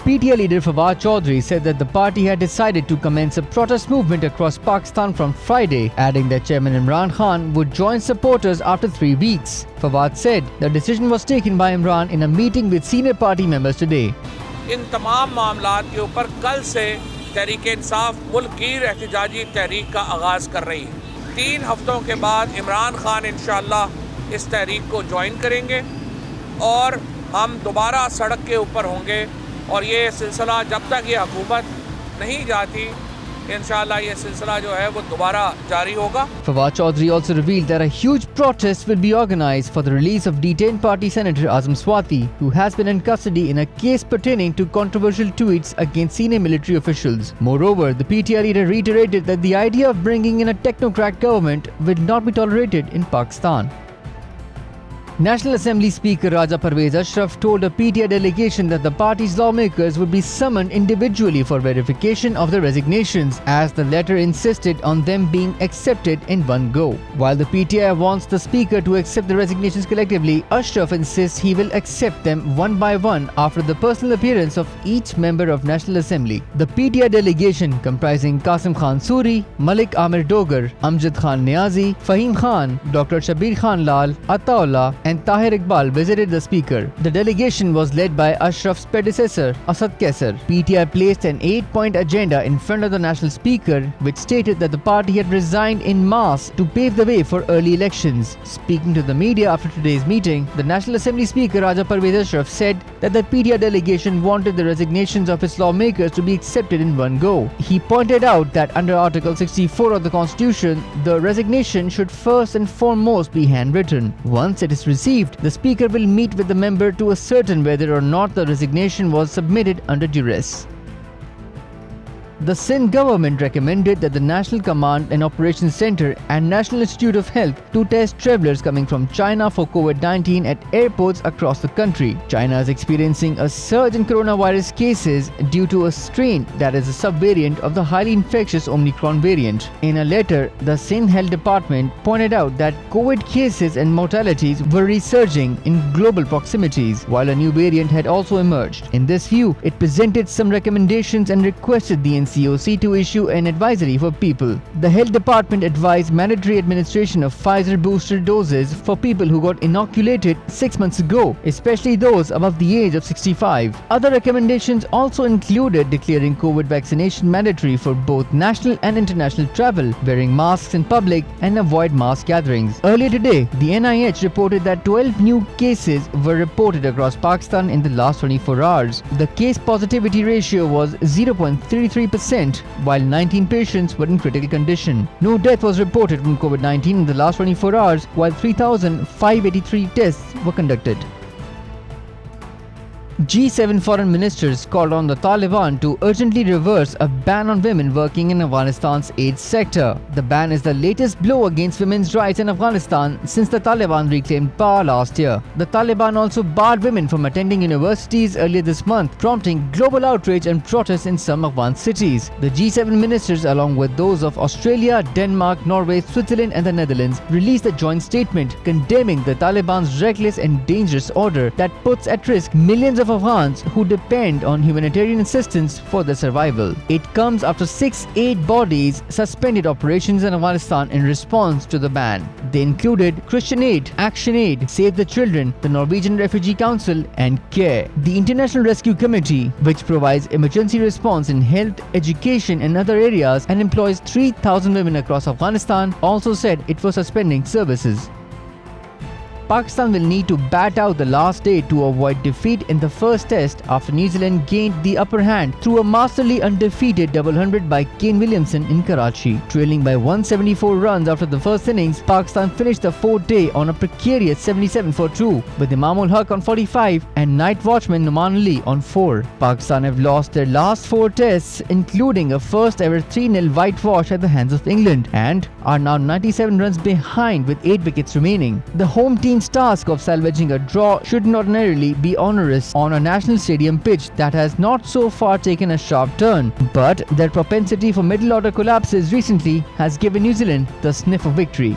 PTI leader Fawad Chaudhry said that the party had decided to commence a protest movement across Pakistan from Friday, adding that Chairman Imran Khan would join supporters after 3 weeks. Fawad said the decision was taken by Imran in a meeting with senior party members today. इन तमाम मामलात के ऊपर कल से तहरीक इंसाफ मुल्क की एहतजाजी तहरीक का आगाज़ कर रही है। 3 हफ्तों के बाद इमरान खान इंशाअल्लाह इस तहरीक को ज्वाइन करेंगे और हम दोबारा सड़क के ऊपर होंगे और ये सिलसिला जब तक ये हुकूमत नहीं जाती इंशाअल्लाह ये सिलसिला जो है वो दोबारा जारी होगा। Fawad Chaudhry also revealed that a huge protest will be organized for the release of detained party Senator Azam Swati, who has been in custody in a case pertaining to controversial tweets against senior military officials. Moreover, the PTI leader reiterated that the idea of bringing in a technocrat government will not be tolerated in Pakistan. National Assembly Speaker Raja Parvez Ashraf told a PTI delegation that the party's lawmakers would be summoned individually for verification of their resignations, as the letter insisted on them being accepted in one go. While the PTI wants the speaker to accept the resignations collectively, Ashraf insists he will accept them one by one after the personal appearance of each member of National Assembly. The PTI delegation, comprising Qasim Khan Suri, Malik Amir Dogar, Amjad Khan Niazi, Fahim Khan, Dr. Shabir Khan Lal, Ataullah and Tahir Iqbal visited the speaker. The delegation was led by Ashraf's predecessor, Asad Kaisar. PTI placed an 8-point agenda in front of the national speaker, which stated that the party had resigned en masse to pave the way for early elections. Speaking to the media after today's meeting, the National Assembly Speaker Raja Parvez Ashraf said that the PTI delegation wanted the resignations of its lawmakers to be accepted in one go. He pointed out that under Article 64 of the Constitution, the resignation should first and foremost be handwritten. Once it is received, the speaker will meet with the member to ascertain whether or not the resignation was submitted under duress. The Sindh government recommended that the National Command and Operations Center and National Institute of Health to test travelers coming from China for COVID-19 at airports across the country. China is experiencing a surge in coronavirus cases due to a strain that is a subvariant of the highly infectious Omicron variant. In a letter, the Sindh Health Department pointed out that COVID cases and mortalities were resurging in global proximities, while a new variant had also emerged. In this view, it presented some recommendations and requested the NCOC to issue an advisory for people. The Health Department advised mandatory administration of Pfizer booster doses for people who got inoculated 6 months ago, especially those above the age of 65. Other recommendations also included declaring COVID vaccination mandatory for both national and international travel, wearing masks in public, and avoid mass gatherings. Earlier today, the NIH reported that 12 new cases were reported across Pakistan in the last 24 hours. The case positivity ratio was 0.33%, while 19 patients were in critical condition. No death was reported from COVID-19 in the last 24 hours, while 3,583 tests were conducted. G7 foreign ministers called on the Taliban to urgently reverse a ban on women working in Afghanistan's aid sector. The ban is the latest blow against women's rights in Afghanistan since the Taliban reclaimed power last year. The Taliban also barred women from attending universities earlier this month, prompting global outrage and protests in some Afghan cities. The G7 ministers, along with those of Australia, Denmark, Norway, Switzerland and the Netherlands, released a joint statement condemning the Taliban's reckless and dangerous order that puts at risk millions of Afghans who depend on humanitarian assistance for their survival. It comes after 6 aid bodies suspended operations in Afghanistan in response to the ban. They included Christian Aid, Action Aid, Save the Children, the Norwegian Refugee Council and CARE. The International Rescue Committee, which provides emergency response in health, education and other areas and employs 3,000 women across Afghanistan, also said it was suspending services. Pakistan will need to bat out the last day to avoid defeat in the first test after New Zealand gained the upper hand through a masterly undefeated double hundred by Kane Williamson in Karachi. Trailing by 174 runs after the first innings, Pakistan finished the fourth day on a precarious 77 for 2, with Imamul Haq on 45 and night watchman Numan Ali on 4. Pakistan have lost their last 4 tests, including a first ever 3-0 whitewash at the hands of England, and are now 97 runs behind with 8 wickets remaining. The home team's task of salvaging a draw should not ordinarily be onerous on a national stadium pitch that has not so far taken a sharp turn, but their propensity for middle order collapses recently has given New Zealand the sniff of victory.